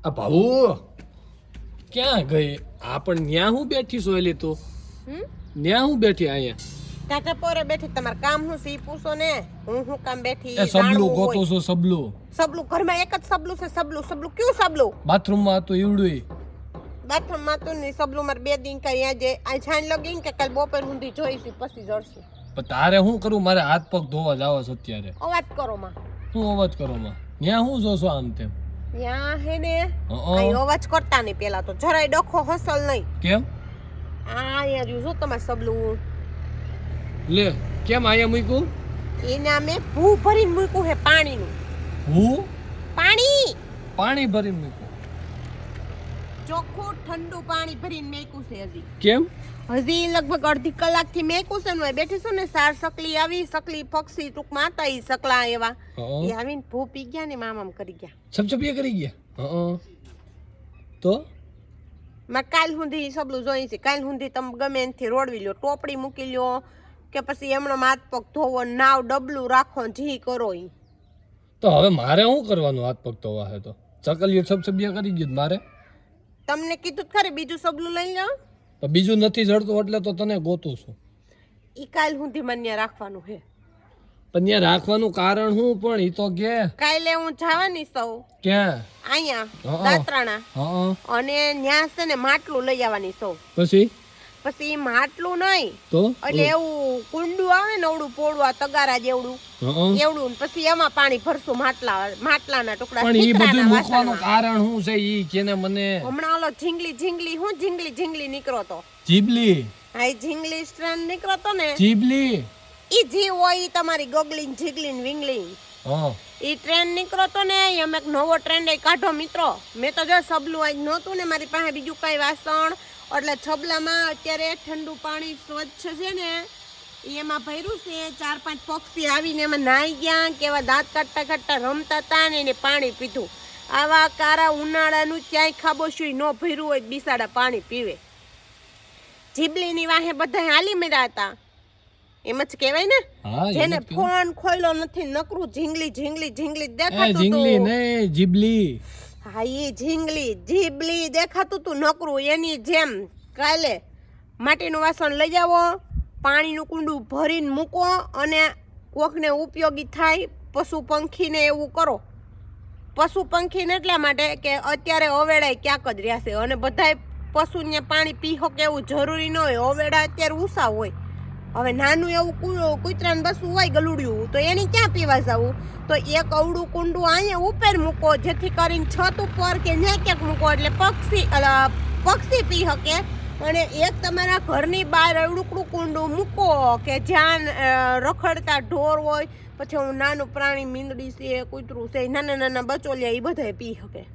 આ ભાऊ ક્યાં ગઈ? આ પણ ન્યા હું બેઠી સોયલી તું? ન્યા હું બેઠી અહીંયા? ટાટા પોરે બેઠી. તમાર કામ હું સી પૂછો ને. હું કામ બેઠી? એ સબલું ગોતો છો? સબલું સબલું ઘરમાં એક જ સબલું છે. સબલું સબલું કયું સબલું? બાથરૂમમાં હતું ઈવડું. બાથરૂમમાં તો નહીં સબલું. મારે 2 દિન કઈ આજે આ છાણ લગીને કે કાલ બપોર સુધી જોઈશું પછી જડશે. પણ તારે શું કરું? મારે હાથ પગ ધોવા જાવ છે અત્યારે. અવાજ કરો માં. શું અવાજ કરો માં? ન્યા હું જોશો આમ તેમ? ન્યા હે ને અહીં અવાજ કરતા નહીં. પેલા તો જરાય ડખો હસલ નહીં. કેમ? આ યાર જો તમારે સબલું લે કેમ આયા મૂક્યું? એના મેં ભૂ ભરીને મૂક્યું હે પાણીનું. હું પાણી ભરીને મૂક્યું? ચોખ્ખું ઠંડુ પાણી ભરીને મેક્યું છે હજી. કેમ? હજી લગભગ અડધી કલાકથી મેક્યું છે ને. બેઠી છું ને સાર સકલી આવી. સકલી પક્ષી ટૂંકમાં હતા ઈ સકલા એવા. એ આવીને ભૂ પી ગયા ને મામામ કરી ગયા. છપછપિયા કરી ગયા. તો માં કાલ સુધી સબલું જોઈ છે. કાલ સુધી તમે ગમે એનથી રોડવી લ્યો, ટોપડી મૂકી લ્યો કે પછી એમનો હાથ પગ ધોવો, નાવ ડબલું રાખો, જી કરો ઈ. તો હવે મારે શું કરવાનું? હાથ પગ ધોવા હે તો ચકલીઓ છપછપિયા કરી ગયું મારે. તમને કીધું ખરી બીજું સબલું લઈ લો. તો બીજું નથી જડતું એટલે તો તને ગોતું છું. ઈ કાલ સુધી મને રાખવાનું હે. પણ ત્યાં રાખવાનું કારણ શું? પણ ઈ તો કે કાલે હું જવાની સૌ ક્યાં? અહીંયા દાત્રાણા. અને ન્યા છે ને માટલું લઈ આવવાની સૌ. પછી માટલું નહીં તો એટલે એવું કુંડું આવે ને અવડું પોળું આ તગારા જેવડું એવડું. પછી એમાં પાણી ભરશું માટલાના ટુકડા. પણ ઈ બધું મૂકવાનું કારણ શું છે? ઈ કેને મને. હમણાં ઓલો ઝીંગલી હું ઝીંગલી નીકળો તો. જીબલી? હા ઈ ઝીંગલી સ્ટ્રેન્ડ નીકળો તો ને. જીબલી ઈ જી હોય ઈ તમારી ગગલિંગ ઝીગલિંગ વિંગલિંગ. ઈ ટ્રેન નીકળો તો ને. એમ એક નવો ટ્રેન્ડ કાઢો મિત્રો. મેં તો જો સબલું આજ નહોતું ને મારી પાસે બીજું કઈ વાસણ એટલે છબલામાં અત્યારે ઠંડુ પાણી સ્વચ્છ છે ને એમાં ભર્યું છે. 4-5 પક્ષી આવીને એમાં નાઈ ગયા. કેવા દાંત કાઢતા રમતા હતા ને એને પાણી પીધું. આવા કારા ઉનાળાનું ક્યાંય ખાબોશી ન ભર્યું હોય બિસાડા પાણી પીવે. જીબલીની વાહે બધા હાલી મળ્યા હતા. એમ જ કહેવાય ને. જેને ફોન ખોલ્યો નથી નકરું ઝીંગલી દેખાતું. ઝીંગલી નહીં જીબલી. હા એ જીબલી દેખાતું તું નકરું. એની જેમ કાલે માટીનું વાસણ લઈ જાવો, પાણીનું કુંડું ભરીને મૂકો અને કોકને ઉપયોગી થાય. પશુ પંખીને એવું કરો. પશુ પંખીને એટલા માટે કે અત્યારે અવેડાય ક્યાંક જ રહ્યા છે અને બધાય પશુને પાણી પી શકે એવું જરૂરી ન હોય. અવેડા અત્યારે ઉષા હોય. હવે નાનું એવું કૂતરાને બસું હોય ગલુડિયું તો એની ક્યાં પીવા જવું? તો એક અવડું કુંડું અહીંયા ઉપર મૂકો જેથી કરીને છત ઉપર કે ન્યા ક્યાંક મૂકો એટલે પક્ષી પી શકે. અને એક તમારા ઘરની બહાર અવડુકડું કુંડું મૂકો કે જ્યાં રખડતા ઢોર હોય, પછી હું નાનું પ્રાણી મીંદડી છે, કૂતરું છે, નાના બચોલિયા એ બધા પી શકે.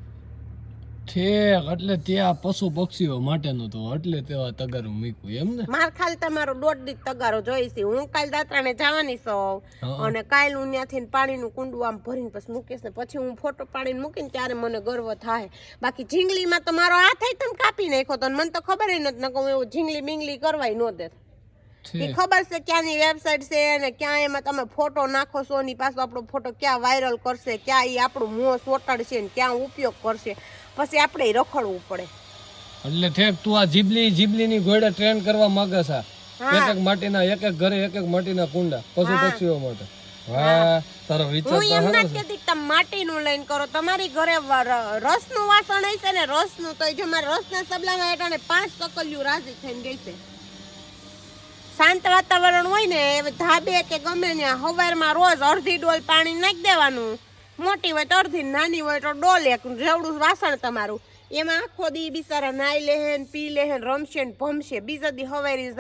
ઠેક એટલે ત્યાં પશુ પક્ષીઓ માટેનું તો એટલે તેવા તગારું મૂક્યું એમ ને. માર ખાલી તમારો 1.5 દી તગારો જોઈશે. હું કાલ દાત્રાને જવાની છું અને કાલ હું ત્યાંથી પાણીનું કુંડું આમ ભરીને પછી મૂકીશ ને પછી હું ફોટો પાડીને મૂકીને ત્યારે મને ગર્વ થાય. બાકી ઝીંગલીમાં તો મારો હાથ તમે કાપી નાખ્યો તો મને તો ખબર નથી ને હું એવું ઝીંગલી બિંગલી કરવાય ન દે. એ ખબર છે ક્યાંની વેબસાઇટ છે અને ક્યાં એમાં તમે ફોટો નાખો છો ની પાછો આપણો ફોટો ક્યાં વાયરલ કરશે, ક્યાં એ આપણું મોં ચોટાડશે ને ક્યાં ઉપયોગ કરશે. પછી આપણે રખડવું પડે. એટલે ઠેક તું આ જીબલીની ઘોડે ટ્રેન કરવા માંગે છે. એક માટીના એક ઘરે એક માટીના કુંડા પશુ પક્ષીઓ માટે. વાહ તારો વિચાર તો હું એમ નથી કહેતી તમે માટીનું લઈને કરો. તમારી ઘરે રસનું વાસણ હશે ને રસનું તો જો મારે રસના સબલામાં એટાને 5 સકલિયું રાજી થઈને ગઈ છે. શાંત વાતાવરણ હોય ને હવે ધાબે કે ગમે ત્યાં હવારમાં રોજ અડધી ડોલ પાણી નાખી દેવાનું. મોટી હોય તો અડધી, નાની હોય તો ડોલ એક. જેવડું વાસણ તમારું એમાં આખો દી બિચારા નાઈ લેહે પી લેહે રમશે ને ભમશે. બીજા દી હવારી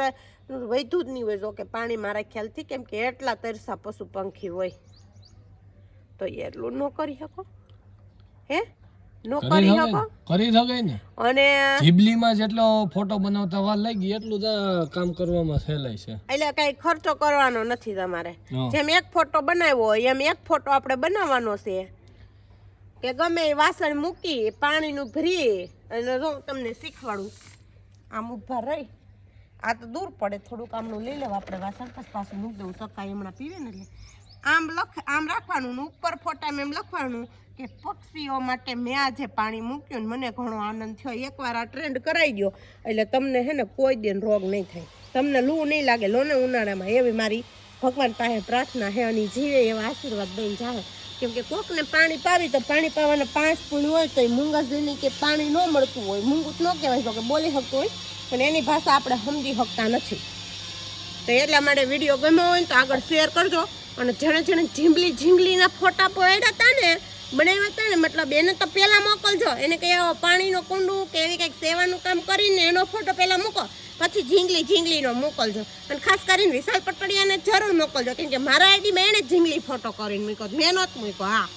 વધુ જ નહીં હોય જો કે પાણી મારા ખ્યાલથી, કેમ કે એટલા તરસા પશુ પંખી હોય તો એટલું ન કરી શકો. હે નો કરી શકો? કરી શકે ને. અને જીબલીમાં જેટલો ફોટો બનાવતા વાર લાગી એટલું જ કામ કરવામાં સહેલાય છે. એટલે કઈ ખર્ચો કરવાનો નથી તમારે. જેમ એક ફોટો બનાવ્યો હોય એમ એક ફોટો આપણે બનાવવાનો છે કે ગમે એ વાસણ મૂકી પાણીનું ભરી અને જો તમને શીખવાડું. આમ ઊભા રહી આ તો દૂર પડે થોડુંક આમનું લઈ લેવા આપણે વાસણ પછી પાછું મૂકી દઉં. સકાઈ હમણાં પીવે ને એટલે આમ રાખવાનું ઉપર ફોટામાં એમ લખવાનું કે પક્ષીઓ માટે મેં આજે પાણી મૂક્યું ને મને ઘણો આનંદ થયો. એકવાર આ ટ્રેન્ડ કરાવી દો એટલે તમને હે ને કોઈ દિન રોગ નહીં થાય, તમને લૂ નહીં લાગે લોને ઉનાળામાં. એવી મારી ભગવાન પાસે પ્રાર્થના હે અને જીવે એવા આશીર્વાદ દઈને જાય. કેમ કે કોકને પાણી પાવી તો પાણી પાવાના 5 પૂણ હોય તો એ મૂંગસની કે પાણી ન મળતું હોય, મૂંગું ન કહેવાય તો કે બોલી શકતું હોય પણ એની ભાષા આપણે સમજી શકતા નથી. તો એટલા માટે વિડીયો ગમ્યો હોય ને તો આગળ શેર કરજો. અને જેણે જેણે ઝીંગલીના ફોટા પાડ્યા હતા ને બનાવ્યા હતા ને મતલબ એને તો પહેલાં મોકલજો. એને કંઈ આવો પાણીનો કુંડું કે એવી કંઈક સેવાનું કામ કરીને એનો ફોટો પહેલાં મૂકો, પછી ઝીંગલીનો મોકલજો. અને ખાસ કરીને વિશાલ પટડિયાને જરૂર મોકલજો કેમ કે મારા આઈડીમાં એણે ઝીંગલી ફોટો કરીને મૂક્યો, મેં નહોતો મૂક્યો. હા